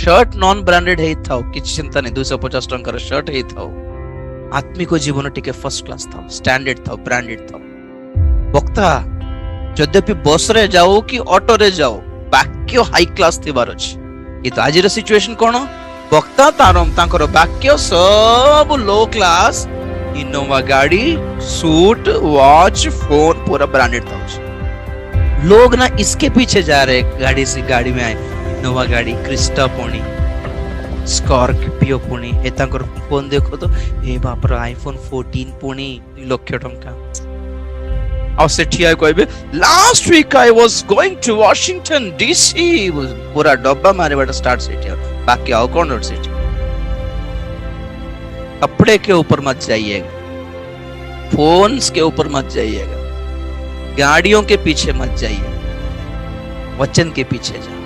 Shirt non branded है था किसी चिंता नहीं 250 टंकार शर्ट है था आत्मिक जीवन टिके फर्स्ट क्लास था स्टैंडर्ड था ब्रांडेड था वक्ता यद्यपि बस रे जाओ कि ऑटो रे जाओ वाक्य हाई क्लास थिबार अछि ये तो आज सिचुएशन कोन वक्ता तारम तांकर वाक्य सब लो क्लास इनोवा गाड़ी सूट वॉच फोन पूरा ब्रांडेड था लोग ना इसके पीछे जा रहे गाड़ी से गाड़ी में आए इनोवा गाड़ी क्रिस्टा पुणी स्कॉर्पियो पुणी हे तांकर फोन देखो तो ए बाप रे आईफोन 14 पुणी 2 लाख टंका और से ठिया कहबे last week I was going to Washington DC पूरा डब्बा मारे बड़ा स्टार्ट सिटी बाकी आओ कौन रोड सिटी कपड़े के ऊपर मत जाइएगा फोन्स के ऊपर मत जाइएगा गाड़ियों के पीछे मत जाइए वचन के पीछे जाओ।